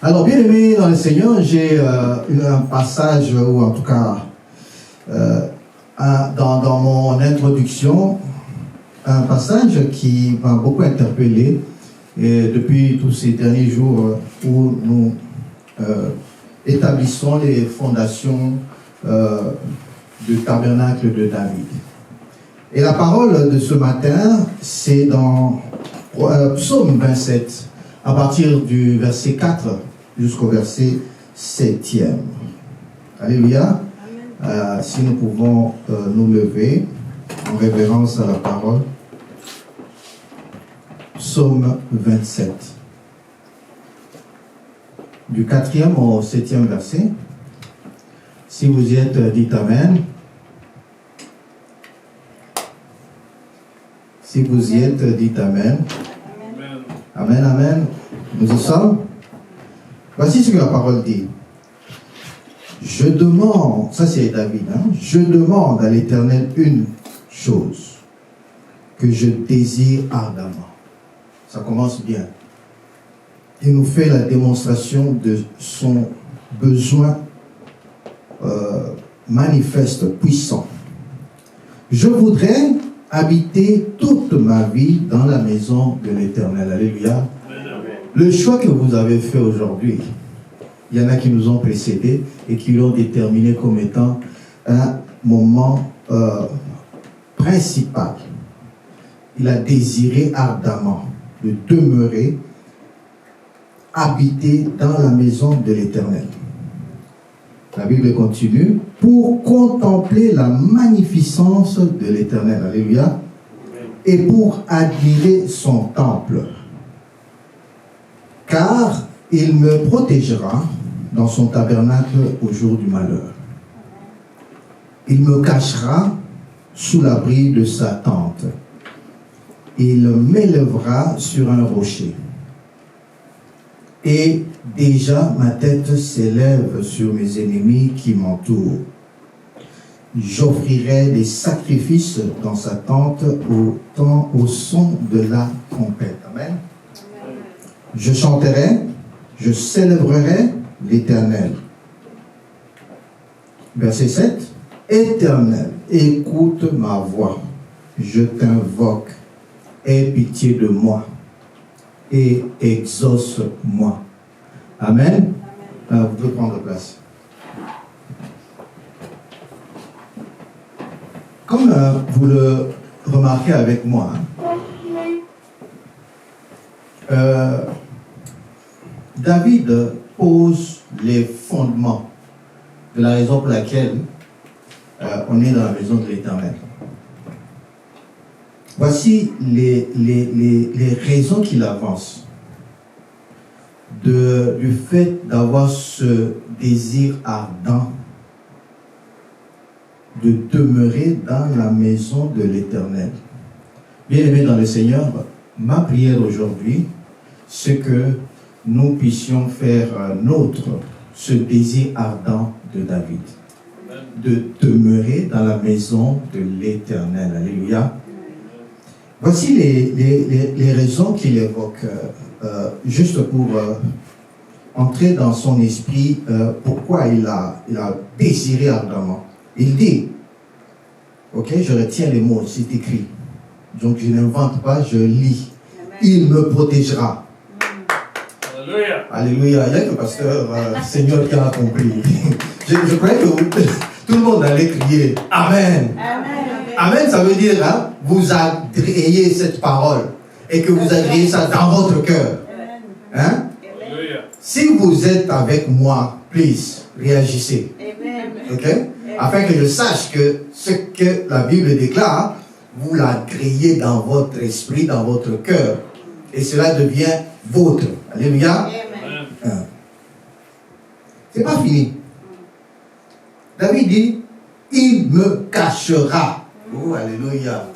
Alors, bien aimé dans le Seigneur, j'ai un passage, ou en tout cas, dans mon introduction, un passage qui m'a beaucoup interpellé depuis tous ces derniers jours où nous établissons les fondations du tabernacle de David. Et la parole de ce matin, c'est dans Psaume 27, à partir du verset 4 jusqu'au verset 7e. Alléluia. Si nous pouvons nous lever en révérence à la parole. Psaume 27. Du 4e au 7e verset. Si vous y êtes, dites Amen. Si vous y êtes, dites Amen. Amen, amen. Nous y sommes. Voici ce que la parole dit. Je demande, ça c'est David, je demande à l'Éternel une chose que je désire ardemment. Ça commence bien. Il nous fait la démonstration de son besoin manifeste, puissant. Je voudrais habiter toute ma vie dans la maison de l'Éternel. Alléluia. Le choix que vous avez fait aujourd'hui, il y en a qui nous ont précédés et qui l'ont déterminé comme étant un moment principal. Il a désiré ardemment de demeurer, habiter dans la maison de l'Éternel. La Bible continue, pour contempler la magnificence de l'Éternel. Alléluia. Et pour admirer son temple. Car il me protégera dans son tabernacle au jour du malheur. Il me cachera sous l'abri de sa tente. Il m'élèvera sur un rocher. Et déjà ma tête s'élève sur mes ennemis qui m'entourent. J'offrirai des sacrifices dans sa tente au son de la trompette. Amen. Je chanterai, je célébrerai l'Éternel. Verset 7. Éternel, écoute ma voix. Je t'invoque. Aie pitié de moi et exauce-moi. Amen. Vous pouvez prendre place. Comme vous le remarquez avec moi, David pose les fondements de la raison pour laquelle on est dans la maison de l'Éternel. Voici les raisons qu'il avance du fait d'avoir ce désir ardent de demeurer dans la maison de l'Éternel. Bien-aimés dans le Seigneur, ma prière aujourd'hui, c'est que nous puissions faire nôtre ce désir ardent de David, de demeurer dans la maison de l'Éternel. Alléluia. Voici les raisons qu'il évoque, juste pour entrer dans son esprit, pourquoi il a désiré ardemment. Il dit, ok, je retiens les mots, c'est écrit. Donc je n'invente pas, je lis. Il me protégera. Alléluia. Alléluia. Il y a que le pasteur Seigneur qui a compris. Je croyais que tout le monde allait crier Amen. Amen. Amen, ça veut dire, vous agréez cette parole et que vous agréez ça dans votre cœur. Hein? Si vous êtes avec moi, please, réagissez. Ok? Afin que je sache que ce que la Bible déclare, vous l'agréez dans votre esprit, dans votre cœur. Et cela devient vôtre. Alléluia. C'est pas fini. David dit, il me cachera. Oh, alléluia.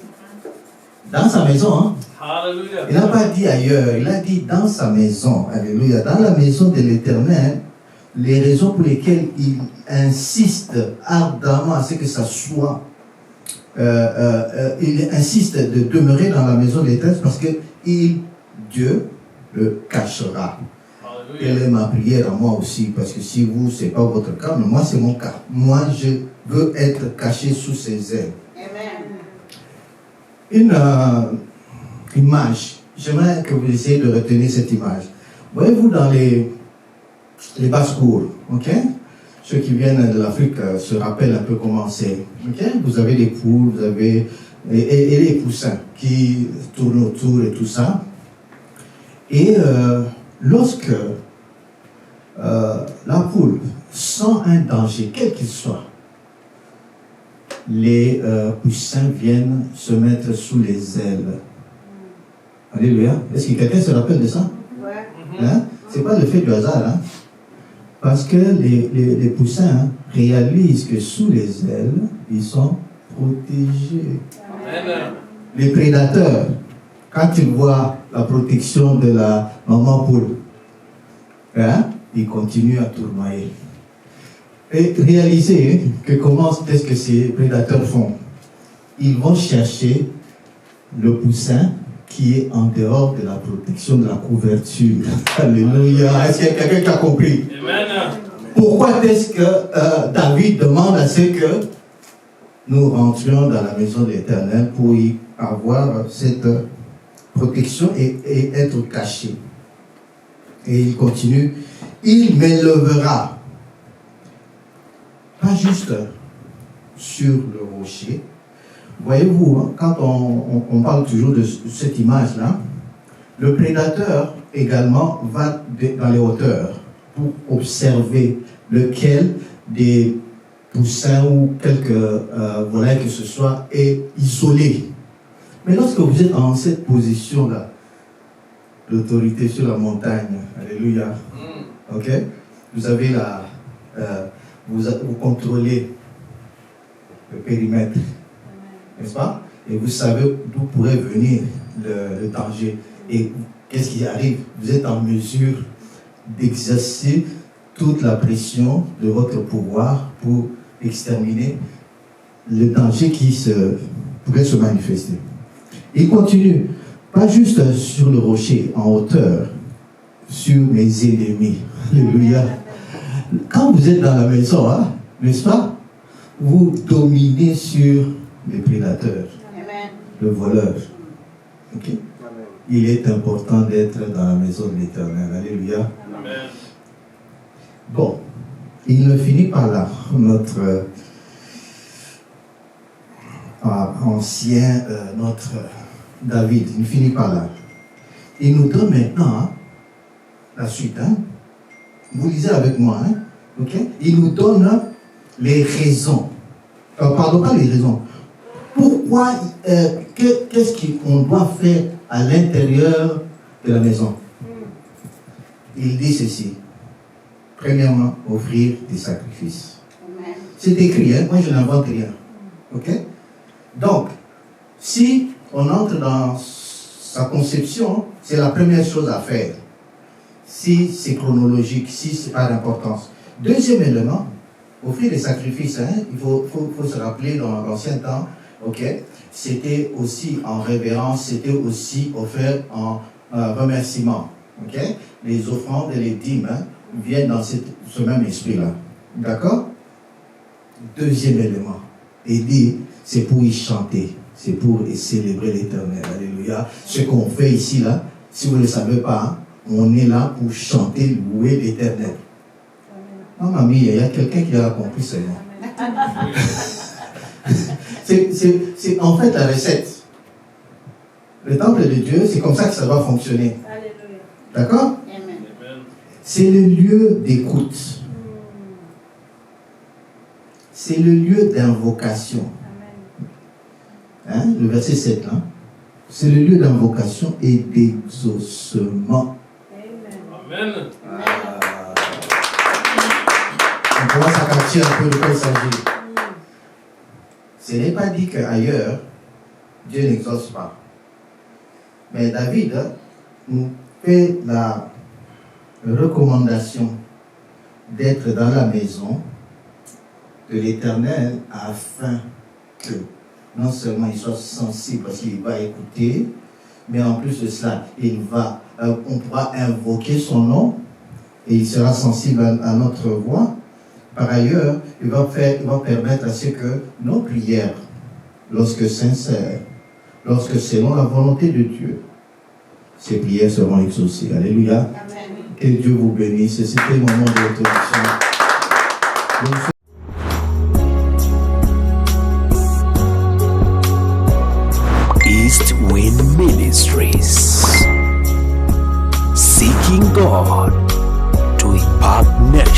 Dans sa maison. Alléluia. Il n'a pas dit ailleurs. Il a dit dans sa maison. Alléluia. Dans la maison de l'Éternel, les raisons pour lesquelles il insiste ardemment à ce que ça soit, il insiste de demeurer dans la maison de l'Éternel parce que Dieu le cachera. Quelle est ma prière à moi aussi? Parce que si vous, ce n'est pas votre cas, mais moi, c'est mon cas. Moi, je veux être caché sous ses ailes. Une image. J'aimerais que vous essayiez de retenir cette image. Voyez-vous dans les basses-cours, ok? Ceux qui viennent de l'Afrique se rappellent un peu comment c'est. Ok? Vous avez des poules, vous avez et les poussins qui tournent autour et tout ça. Et lorsque la poule sent un danger, quel qu'il soit, les poussins viennent se mettre sous les ailes. Alléluia. Est-ce que quelqu'un se rappelle de ça? Ouais. Hein? Ce n'est pas le fait du hasard. Hein? Parce que les poussins réalisent que sous les ailes, ils sont protégés. Amen. Les prédateurs, quand ils voient la protection de la maman poule, hein, ils continuent à tournoyer. Et réalisez que comment est-ce que ces prédateurs font? Ils vont chercher le poussin qui est en dehors de la protection, de la couverture. Alléluia. Est-ce qu'il y a quelqu'un qui a compris? Amen. Pourquoi est-ce que David demande à ce que nous rentrions dans la maison de l'Éternel pour y avoir cette protection et être cachés? Et il continue, il m'élèvera, pas juste sur le rocher. Voyez-vous, hein, quand on parle toujours de cette image-là, le prédateur également va dans les hauteurs pour observer lequel des poussins ou quelques volailles que ce soit est isolé. Mais lorsque vous êtes en cette position-là, l'autorité sur la montagne, alléluia, ok, vous avez vous contrôlez le périmètre, n'est-ce pas? Et vous savez d'où pourrait venir le danger. Et qu'est-ce qui arrive? Vous êtes en mesure d'exercer toute la pression de votre pouvoir pour exterminer le danger qui pourrait se manifester. Il continue, pas juste sur le rocher, en hauteur, sur mes ennemis. Alléluia. Quand vous êtes dans la maison, hein, n'est-ce pas? Vous dominez sur les prédateurs, Amen. le voleur. Ok? Il est important d'être dans la maison de l'Éternel. Alléluia. Amen. Bon, il ne finit pas là, notre notre David, il ne finit pas là. Il nous donne maintenant hein, la suite. Hein. Vous lisez avec moi. Hein, okay? Il nous donne les raisons. Pardon, pas les raisons. Pourquoi, qu'est-ce qu'on doit faire à l'intérieur de la maison? Il dit ceci. Premièrement, offrir des sacrifices. Amen. C'est écrit, hein? Moi je n'invente rien. Ok? Donc, si on entre dans sa conception, c'est la première chose à faire. Si c'est chronologique, si c'est pas d'importance. Deuxième élément, offrir des sacrifices. Hein? Il faut se rappeler dans l'ancien temps, ok? C'était aussi en révérence, c'était aussi offert en remerciement. Ok? Les offrandes et les dîmes hein, viennent dans ce même esprit-là. D'accord? Deuxième élément. Il dit, c'est pour y chanter. C'est pour y célébrer l'Éternel. Alléluia. Ce qu'on fait ici, là, si vous ne le savez pas, hein, on est là pour chanter, louer l'Éternel. Oh, mamie, il y a quelqu'un qui a compris seulement. C'est en fait la recette. Le temple de Dieu, c'est comme ça que ça doit fonctionner. Alléluia. D'accord? Amen. C'est le lieu d'écoute. C'est le lieu d'invocation. Hein? Le verset 7, là. C'est le lieu d'invocation et d'exaucement. Amen. On commence à capter un peu de quoi il s'agit. Ce n'est pas dit qu'ailleurs, Dieu n'exauce pas. Mais David nous fait la recommandation d'être dans la maison de l'Éternel afin que non seulement il soit sensible parce qu'il va écouter, mais en plus de cela, on pourra invoquer son nom et il sera sensible à notre voix. Par ailleurs, il va permettre à ce que nos prières, lorsque sincères, lorsque selon la volonté de Dieu, ces prières seront exaucées. Alléluia. Amen. Que Dieu vous bénisse. C'était le moment de l'introduction. East Wind Ministries, seeking God to impact nations.